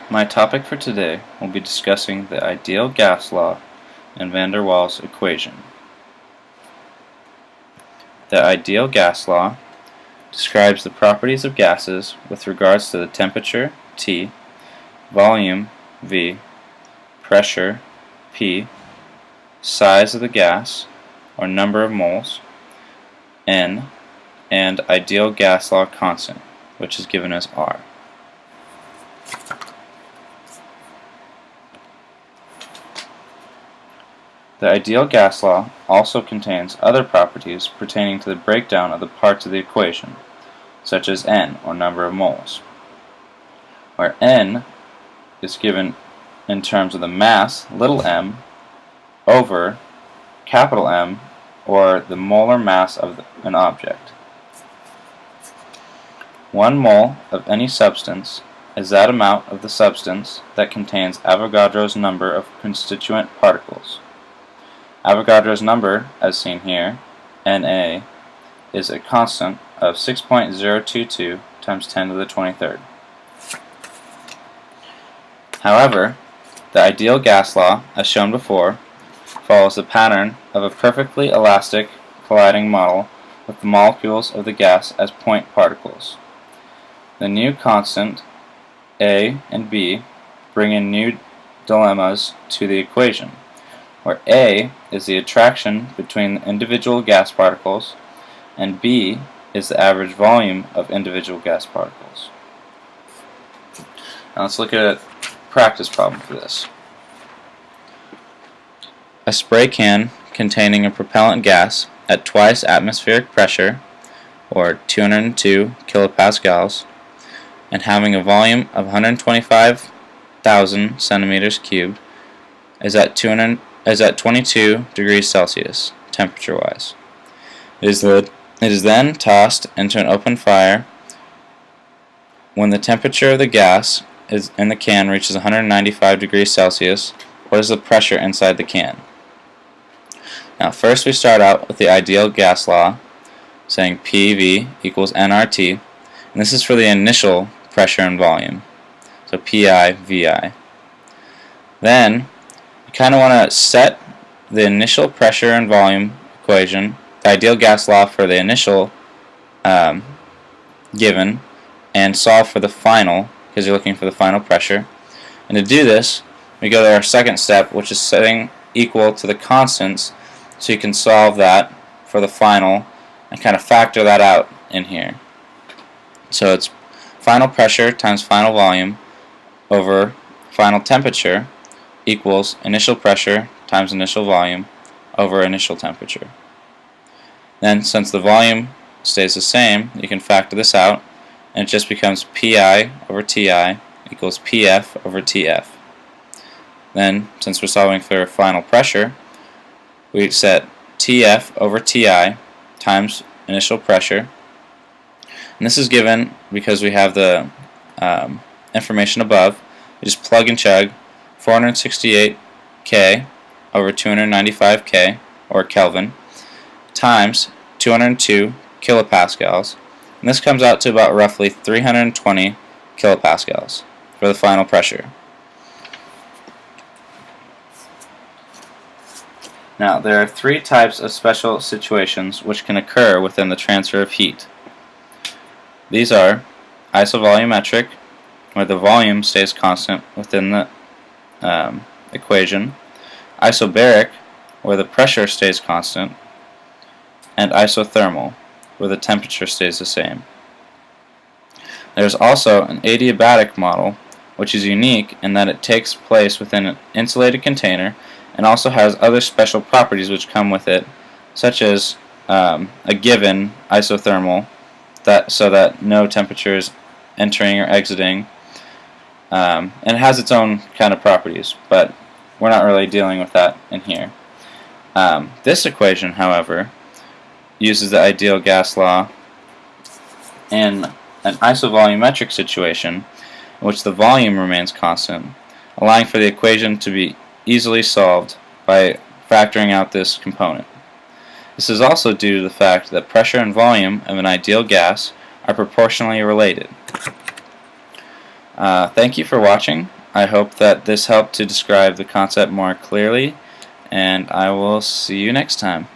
My topic for today will be discussing the ideal gas law and van der Waals equation. The ideal gas law describes the properties of gases with regards to the temperature, T, volume, V, pressure, P, size of the gas, or number of moles, N, and ideal gas law constant, which is given as R. The ideal gas law also contains other properties pertaining to the breakdown of the parts of the equation, such as N, or number of moles, where N is given in terms of the mass, little m, over capital M, or the molar mass of an object. 1 mole of any substance is that amount of the substance that contains Avogadro's number of constituent particles. Avogadro's number, as seen here, Na, is a constant of 6.022 times 10 to the 23rd. However, the ideal gas law, as shown before, follows the pattern of a perfectly elastic colliding model with the molecules of the gas as point particles. The new constant, A and B, bring in new dilemmas to the equation, where A is the attraction between individual gas particles, and B is the average volume of individual gas particles. Now let's look at a practice problem for this. A spray can containing a propellant gas at twice atmospheric pressure, or 202 kilopascals, and having a volume of 125,000 centimeters cubed, is at 22 degrees Celsius, temperature-wise. It is then tossed into an open fire. When the temperature of the gas in the can reaches 195 degrees Celsius, what is the pressure inside the can? Now first we start out with the ideal gas law, saying PV equals nRT, and this is for the initial pressure and volume, so PI, VI. Then you kind of want to set the initial pressure and volume equation, the ideal gas law for the initial given, and solve for the final, because you're looking for the final pressure. And to do this, we go to our second step, which is setting equal to the constants, so you can solve that for the final and kind of factor that out in here. So it's final pressure times final volume over final temperature equals initial pressure times initial volume over initial temperature. Then, since the volume stays the same, you can factor this out, and it just becomes Pi over Ti equals Pf over Tf. Then, since we're solving for final pressure, we set Tf over Ti times initial pressure, and this is given because we have the information above. We just plug and chug 468 K over 295 K, or Kelvin, times 202 kilopascals, and this comes out to about roughly 320 kilopascals for the final pressure. Now, there are 3 types of special situations which can occur within the transfer of heat. These are isovolumetric, where the volume stays constant within the equation, isobaric, where the pressure stays constant, and isothermal, where the temperature stays the same. There is also an adiabatic model, which is unique in that it takes place within an insulated container and also has other special properties which come with it, such as a given isothermal, so that no temperature is entering or exiting, and it has its own kind of properties, but we're not really dealing with that in here. This equation, however, uses the ideal gas law in an isovolumetric situation in which the volume remains constant, allowing for the equation to be easily solved by factoring out this component. This is also due to the fact that pressure and volume of an ideal gas are proportionally related. Thank you for watching, I hope that this helped to describe the concept more clearly, and I will see you next time.